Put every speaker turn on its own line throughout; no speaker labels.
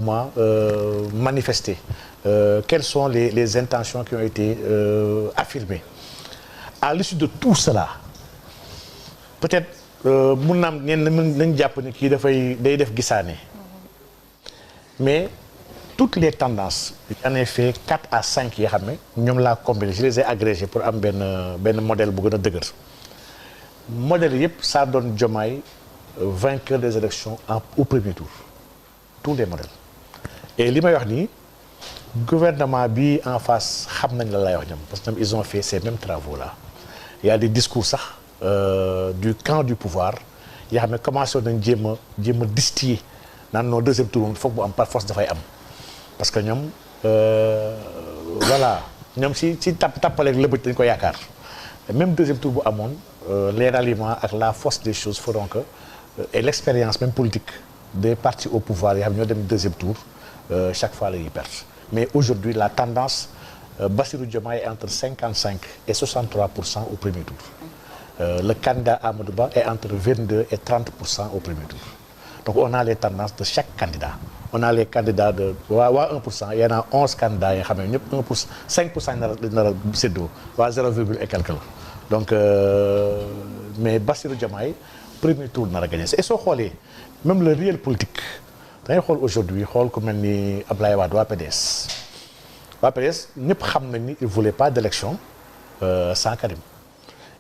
moment manifester quelles sont les intentions qui ont été affirmées. À l'issue de tout cela peut-être mun naam ñenn nañ jàpp ni kii day def gisaane mais toutes les tendances en ai fait 4 à 5 yoo xam ne ñoom laa combiné je les ai agrégés pour am benn modèle bu gën a dëgër modèle yëpp ça donne Diomaye vainqueur des élections au premier tour tous les modèles et li may wax nii gouvernement bi en face xam nañ la lay wax ñoom parce que ils ont fait ces mêmes travaux là il y a des discours sax du camp du pouvoir yoo xam ne commencé nañ jéem a distiller naan non deuxième tour moom foog mu am par force dafay am parce que ñoom voilà ñoom si tàppaleeg lëbëj dañ ko yaakaar même deuxième tour bu amoon les ralliements ak la force des choses feront que et l'expérience même politique des partis au pouvoir yoo xam ne ñoo dem deuxième tour chaque fois la ñuy perdre mais aujourd'hui la tendance Bassirou Diomaye est entre 55 et 63% au premier tour le candidat Amadou Ba est entre 22 et 30% au premier tour donc on a les tendances de chaque candidat on a les candidats de waa 1% il y en a 11 candidats yoo xam ne ñëpp 1% 5% nar a séddoo waa 0, et quelque la donc mais Bassirou Diomaye premier tour nar a gagné et soo xoolee même le réel politique dangay xool aujourd'hui xool ku mel ni Ablaye Wade waa PDS ñëpp xam nañ ni ils voulaient pas d'élection sans Karim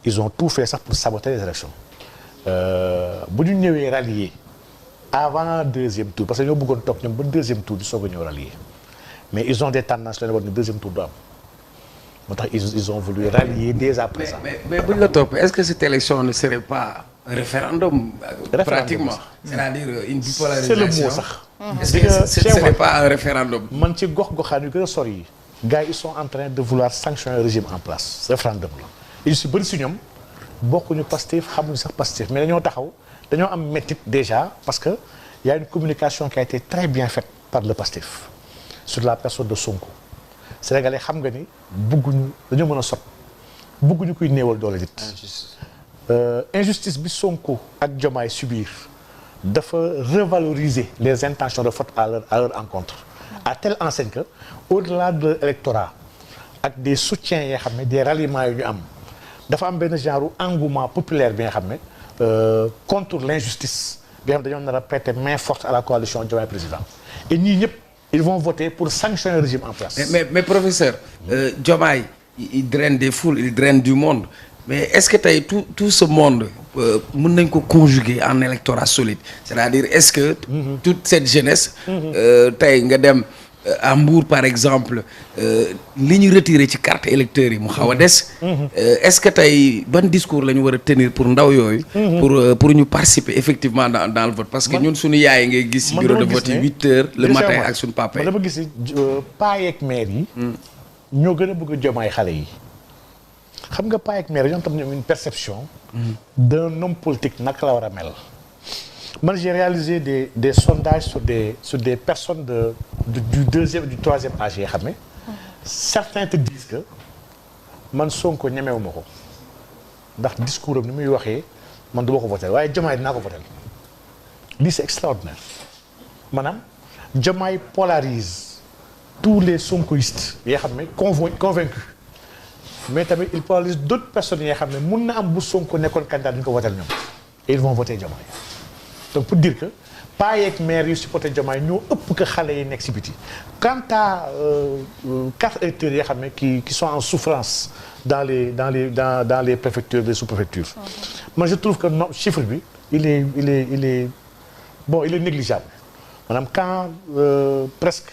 ils ont tout fait sax pour saboter les élections bu ñu ñëwee rallier avant deuxième tour parce que ñoo bëggoon toog ñoom ba deuxième tour di soog a ñëw rallier mais ils ont des tendances leen war ni deuxième tour du am moo tax ils ont voulu rallier dès à présent.
mais bu ñu la topp est-ce que cette élection ne serait pas un référendum pratiquement c'est-à-dire une bipolarisation
c'est le mot sax.
est-ce que ce n'est pas un référendum.
man ci gox-goxaan yu gën a sori yi gars yi ils sont en train de vouloir sanctionner le régime en place référendum la et si bëri si ñoom bokkuñu Pastef xamuñu sax Pastef mais dañoo taxaw dañoo am métit déjà parce que y a une communication qui a été très bien faite par le Pastef sur la personne de Sonko sénégalais xam nga ni bëgguñu dañoo mën a sot bëgguñu kuy néewal doole nit injustice bi Sonko ak Diomaye subir dafa revaloriser les intentions de vote à leur encontre à telle enseigne que au-delà de l'électorat ak des soutiens yoo xam ne des ralliements yu ñu am dafa am benn genre engouement populaire bi nga xam ne contre l'injustice bi nga xam ne dañoo nar a prêter main forte à la coalition Diomaye président et ñii ñëpp ils vont voter pour sanctionner le régime en place.
mais professeur Diomaye il draine des foules il draine du monde mais est-ce que tey tout ce monde mën nañ ko conjuguer en électorat solide c'est-à-dire est-ce que toute cette jeunesse tey nga dem à Mbour par exemple li ñu retiré ci carte électeur yi mu xaw a des est-ce que tey ban discours la ñu war a tenir pour ndaw yooyu pour ñu participer effectivement dans le vote parce que ñun suñu yaay ngay gis ci bureau de vote yi 8 heures le matin ak suñu papa yi
dama gis paa yeeg maire yi ñoo gën a bëgg a Diomaye xale yi xam nga paa yeeg maire yi ñoom tam ñoom une perception d'un homme politique naka la war a mel man j'ai réalisé des sondages sur des personnes du deuxième du troisième âge yi xam ne certains te disent que man Sonko ñemewuma ko ndax discours am ni muy waxee man du ma ko voter waaye Diomaye dinaa ko voter lii c'est extraordinaire maanaam Diomaye polarise tous les sonkoïstes yoo xam ne convaincus mais tamit il polarise d'autres personnes yoo xam ne mun na am bu Sonko nekkoon candidat duñu ko voter ñoom et ils vont voter Diomaye donc pour dire que paa yeeg maire yu supporté Diomaye ñoo ëpp que xale yi nekk si biti quant à 4 électeurs yoo xam ne qui sont en souffrance dans les préfectures les sous-préfectures moi je trouve que non chiffre bi il est négligeable maanaam quand presque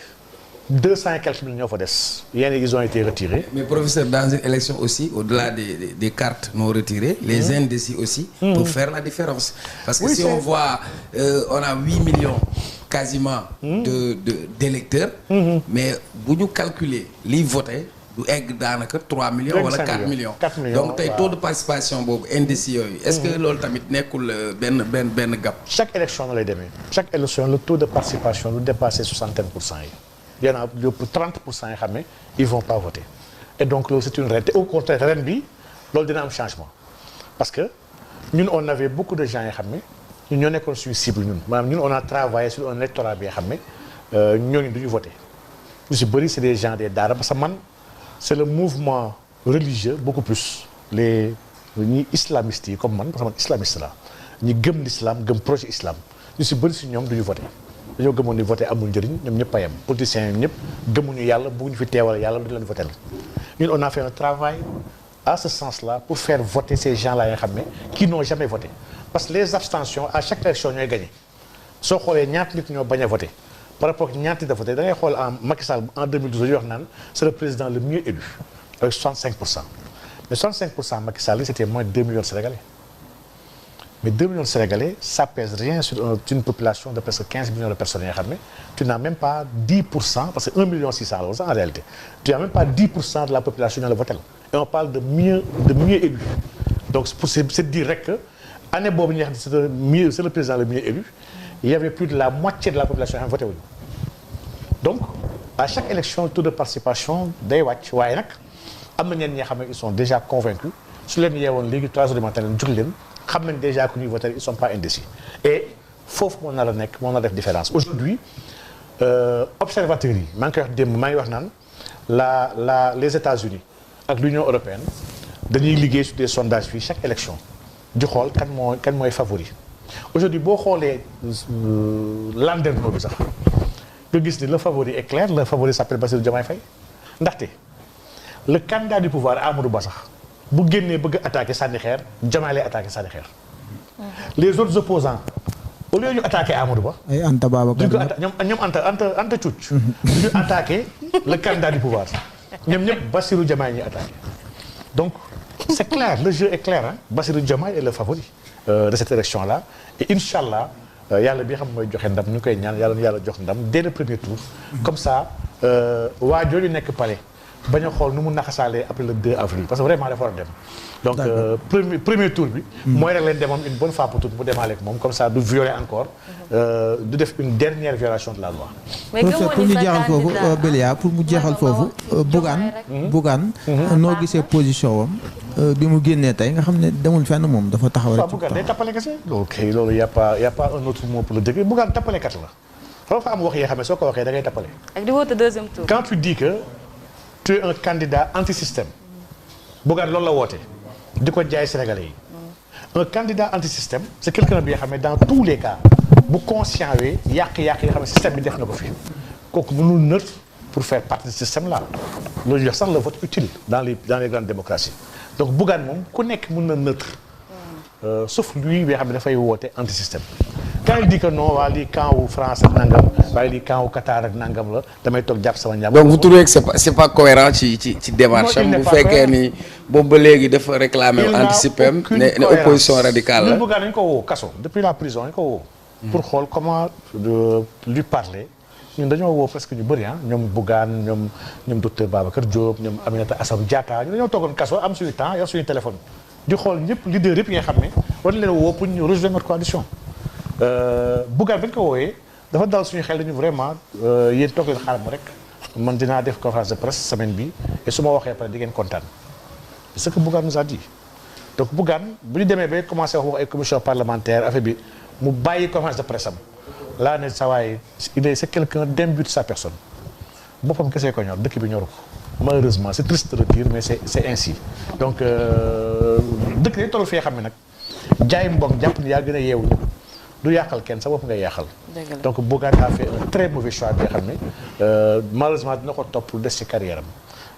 200 et quelques millions ñoo fa des yenn ils ont été retirés.
mais professeur dans une élection aussi au-delà des cartes non retirées les indécis aussi peuvent faire la différence parce que oui, si on voit on a 8 millions quasiment d'électeurs mais bu ñu calculer liy voté du egg daanaka 3 millions wala 4 millions donc tey taux de participation boobu indécis yooyu est-ce que loolu tamit nekkul benn gap
chaque élection na lay demee chaque élection le taux de participation lu dépasser 60% yi il y en a yëpp 30% yoo xam ne ils vont pas voter et donc loolu c'est une réalité au contraire ren bi loolu dina am changement parce que ñun on avait beaucoup de gens yoo xam ne ñun ñoo nekkoon suñu cible ñun maanaam ñun on a travaillé sur un électorat bi nga xam ne ñooñu du ñu voté lu si bëri c'est des gens des daara parce que man c'est le mouvement religieux beaucoup plus ñi islamistes yi comme man parce que man islamiste la ñi gëm l'islam gëm projet islam ñu si bëri si ñoom du ñu voté dañoo gëmoon ni voté amul njëriñ ñoom ñëpp a yem politiciens yi ñëpp gëmuñu yàlla bëgguñu fi teewal yàlla du leen voté la ñun on a fait un travail à ce sens-là pour faire voter ces gens-là nga xam ne qui n'ont jamais voté parce que les abstentions à chaque élection ñooy gagné soo xoolee ñaata nit ñoo bañ a voté par rapport ak ñaata nit a voté da ngay xool en Macky Sall en 2012 dañuy wax naan c'est le président le mieux élu avec 65%. mais 65% Macky Sall c'était moins de 2 millions de Sénégalais mais 2 millions de Sénégalais ça pèse rien sur une population de presque 15 millions de personnes yi nga xam ne tu n'as même pas 10% parce que 1 million 600 la woon sax en réalité tu n'as même pas 10% de la population ñoo la voté et on parle de mieux élu donc c'est dire rek que année boobu ñu xam ne c'est le président le mieux élu il y avait plus de la moitié de la population yoo xam ne voté wuñu donc à chaque élection le taux de participation day wàcc waaye nag am na ñenn ñi nga xam ne ils sont déjà convaincus su leen yeewoon léegi 3 heures du matin leen jug leen xam nañ déjà que ñuy voter ils sont pas indécis et foofu moo nar a nekk moo nar a def différence aujourd'hui observateurs yi maa ngi koy wax démb maa ngi wax naan les États-Unis ak l'Union européenne dañuy liggéey sur des sondages fii chaque élection di xool kan mooy favori aujourd'hui boo xoolee landerneau bi sax nga gis ni le favori est clair le favori s'appelle Bassirou Diomaye Faye ndaxte le candidat du pouvoir Amadou Ba sax bu génnee bëgg attaquer sànni xeer Diomaye lay attaquer sànni xeer les autres opposants au lieu ñu attaquer Amadou Ba
ay Anta Babacar
ñoom Anta Cuuc ñu attaquer le candidat du pouvoir ñoom ñëpp Bassirou Diomaye ñuy attaquer donc c'est clair le jeu est clair hein Bassirou Diomaye est le favori de cette élection là et inchallah yàlla bi xam mooy joxe ndam ñu koy ñaan yàlla jox ndam dès le premier tour comme ça waa jooju nekk palais bañ a xool nu mu naxasaalee après le 2 avril parce que vraiment dafa war a dem donc premier tour bi mooy rek leen demoon une bonne fois pour toutes mu demaale ak moom comme ça du violer encore du def une dernière violation de la loi
pour ñu jeexal foofu Belia pour mu jeexal foofu Bougane noo gisee position wam bi mu génnee tey nga xam ne demul fenn moom dafa taxaw rek
Bougane day tappale kese loolu y a pas un autre mot pour le dire Bougane tappalekat la fa am wax yoo xam ne soo ko waxee da ngay tappale
ak di woote deuxième tour
quand tu dis que tu es un candidat anti-système Bougane loolu la woote di ko jaay Sénégalais yi un candidat anti-système c'est quelqu'un bi nga xam ne dans tous les cas bu conscient wee yàq-yàq yi nga xam ne système bi def na ko fi kooku mënul neutre pour faire partie du système là loolu jox sax le vote utile dans les grandes démocraties donc Bougane moom ku nekk mën na neutre sauf lui bi nga xam ne dafay woote anti-système quand il dit que non waa lii camp wu France ak nangam waaye lii camp wu Qatar ak nangam la damay toog jàpp sama njàmm.
donc vous trouvez que c'est pas cohérent ci démarche am bu fekkee ni boobu ba léegi dafa réclamer anticiper am ne opposition radicale la.
Bougane dañu ko woo kaso depuis la prison dañu ko woo. pour xool comment lui parler ñun dañoo woo presque ñu bëri ñoom Bougane ñoom docteur Babacar Diop ñoom Aminata Assome Diatta ñu dañoo toogoon kaso am suñu temps yor suñu téléphone di xool ñëpp leader yëpp yi nga xam ne war na leen woo pour ñu rejoindre notre coalition. Bougane bañ ko wooyee dafa dal suñu xel dañu vraiment yéen toog leen xaaral ma rek man dinaa def conférence de presse semaine bi et su ma waxee pare di ngeen kontaan c'est ce que Bougane nous a dit donc Bougane bu ñu demee ba commencé wax ay commission parlementaire affaire bi mu bàyyi conférence de presse am laa ne sa waay c'est quelqu'un d'imbu de sa personne boppam kese ko ñor dëkk bi ñoru ko malheureusement c'est triste de le dire mais c'est ainsi donc dëkk dañu toll fee xam ne nag jaay mbokk jàpp ni yaa gën a yeewu du yàqal kenn sa bopp ngay yàqal donc Bougane a fait un très mauvais choix bi nga xam ne malheureusement dina ko topp lu des ci carrière am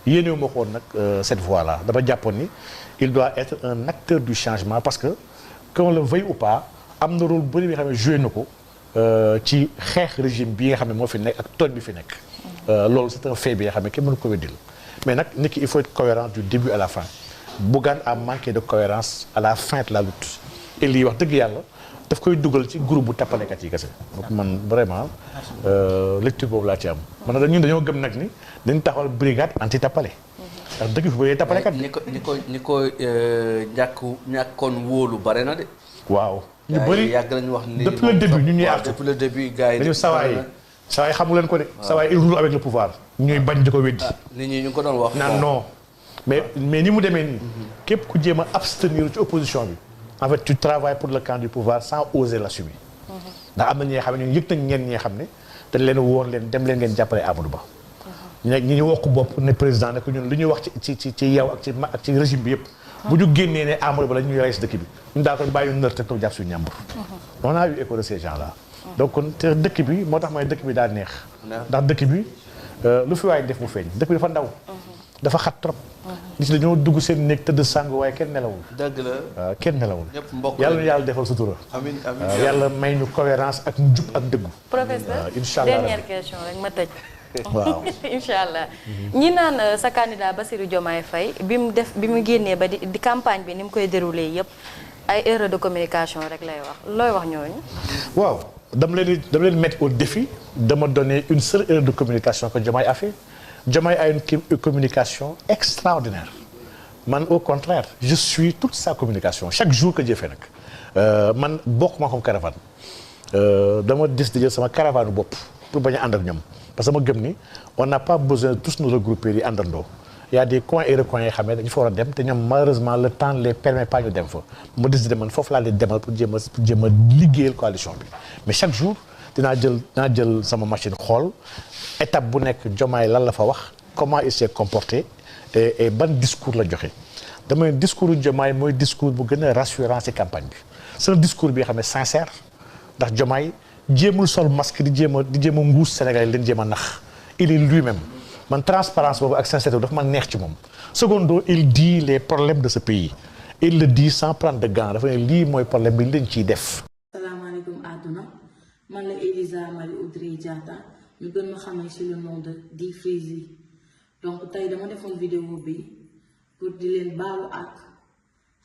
yéenewu ma ko woon nag cette voie là dama jàppoon ni il doit être un acteur du changement parce que qu'on le veuille ou pas am na rôle bëri bi nga xam ne joué na ko ci xeex régime bi nga xam ne moo fi nekk ak tooñ bi fi nekk loolu c'est un fait bi nga xam ne kenn mënu ko weddil mais nag nit ki il faut être cohérent du début à la fin Bougane a manqué de cohérence à la fin de la lutte et lii wax dëgg yàlla daf koy dugal ci groupe bu tappalekat yi kese donc man vraiment lecture boobu laa ci am man nag ñun dañoo gëm nag ni dañu taxawal brigade anti tappale ndax dëgg fi bëri tappalekat
ñi ko ñàkkoon wóolu bare na de
waaw ñu bëri
yàgg nañu wax ni
depuis le début ñu ñuy àq
depuis le début gars yi
dañu sawaay xamu leen ko de sawaay il roule avec le pouvoir ñuy bañ di ko weddi
nit ñi ñu ko doon wax
naan non mais ni mu demee nii képp ku jéem a abstenir ci opposition bi en fait tu travailles pour le camp du pouvoir sans oser l'assumer ndax am na ñi nga xam ne ñun yëg nañ ñenn ñi nga xam ne dañ leen woon leen dem leen ngeen jàppale Amadou Ba. ñi ñu wokk bopp ne président ne ko ñun li ñuy wax ci yow ak ci régime bi yëpp. bu ñu génnee ne Amadou Ba la ñuy rey si dëkk bi ñun daa ko bàyyi ñu nër te toog jàpp suñu ñàmbur. on a eu écho de ces gens là. donc kon te dëkk bi moo tax mooy dëkk bi daa neex. ndax dëkk bi lu fi waay def mu feeñ dëkk bi dafa ndaw. dafa xat trop. nit ñi dañoo dugg seen néeg tëdd sàng waaye kenn nelawul.
dëgg la
waaw kenn nelawul.
ñëpp mbokk
yàlla na yàlla defal sutura.
amiin amiin
yàlla may ñu cohérence ak njub ak dëggu.
professeur
incha allah
dernière question rek ma tëj.
waaw
incha allah ñi naan sa candidat Bassirou Diomaye Faye bi mu génnee ba di campagne bi ni mu koy déroulé yëpp ay erreur de communication rek lay wax looy wax ñooñu.
waaw dama leen mettre au défi de me donner une seule erreur de communication que Diomaye a fait. Diomaye a une communication extraordinaire man au contraire je suis toute sa communication chaque jour que jëfee nag man bokk maa comme caravane dama décidé jël sama caravane bopp pour bañ a ànd ak ñoom parce que ma gëm ni on n'a pas besoin de tous nous regrouper di àndandoo il y a des coins et recoins yoo xam ne dañu fa war a dem te ñoom malheureusement le temps les permet pas ñu dem fa ma décidé man foofu laa leen demal pour jéem a liggéeyal coalition bi mais chaque jour dinaa jël sama machine xool étape bu nekk Diomaye lan la fa wax comment il s'est comporté et ban discours la joxe damay discours Diomaye mooy discours bu gën a rassurant ci campagne bi c'est un discours bi nga xam ne sincère ndax Diomaye jéemul sol masque di jéem a nguus Sénégal leen jéem a nax il est lui-même man transparence boobu ak sincérité dafa ma neex ci moom secondo il dit les problèmes de ce pays il le dit sans prendre de gants dafa ne lii mooy problème bi leen ciy def.
salaamaaleykum àdduna man la Elisa Marie Audrey Diatta ñu gën ma xamee ci le nom de Di Freezy donc tey dama defoon vidéo bi pour di leen baalu ak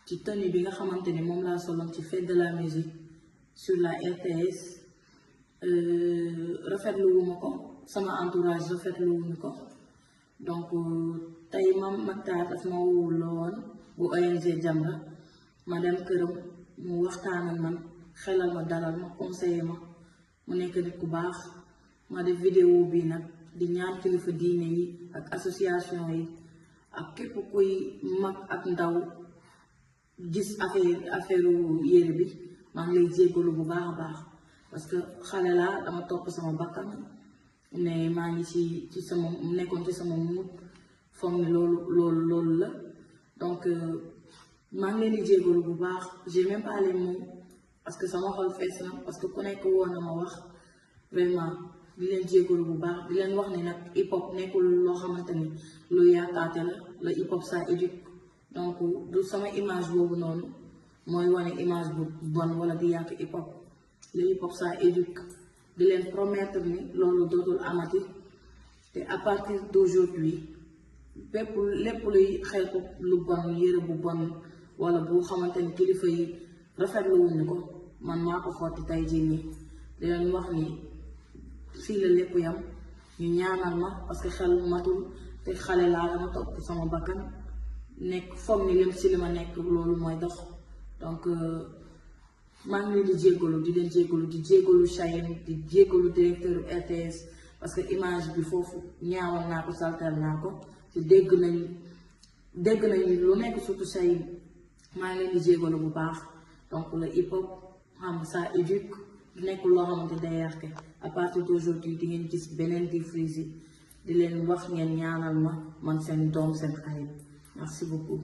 ci tenue bi nga xamante ne moom laa soloon ci fête de la musique sur la RTS rafetlu wu ma ko sama entourage rafetlu wuñu ko donc tey Mame Mactar daf ma wóoloon bu ONG Jamra ma dem këram mu waxtaan ak man xelal ma dalal ma conseiller ma mu nekk nit ku baax ma def vidéo bi nag di ñaan kilifa diine yi ak association yi ak képp kuy mag ak ndaw gis affaire yére bi maa ngi lay jéggalu bu baax a baax parce que xale laa dama topp sama bakkan ne maa ngi ci sama nekkoon ci sama muut foog ni loolu la donc maa ngi leen di jéggalu bu baax j'ai même pas les mots parce que sama xol fees na parce que ku nekk woon na ma wax vraiment di leen jéggalu bu baax di leen wax ni nag hip hop nekkul loo xamante ni lu yaakaate la hip hop ça éduque donc du sama image boobu noonu mooy wane image bu bon wala di yàq hip hop le hip hop ça éduque di leen promettre ni loolu dootul amati te à partir d'aujourd'hui lépp luy xeetu lu bon yére bu bon wala bu xamante ni kilifa yi rafetlu wuñu ko man maa ko xotti tey jii nii di leen wax ni fii la lépp yam ñu ñaanal ma parce que xel matul te xale laa dama topp sama bakkan nekk foog ni lim si li ma nekk loolu mooy dox donc maa ngi leen di jéggalu Chayenne di jéggalu directeur RTS parce que image bi foofu ñaawal naa ko saltal naa ko te dégg nañ lu nekk surtout Chayenne maa ngi leen di jéggalu bu baax donc le hip hop xam ça éduque nekkul loo xamante day yàqe à partir d'aujourd'hui di ngeen gis beneen Di Freezy di leen wax ngeen ñaanal ma man seen doom seen xarit merci beaucoup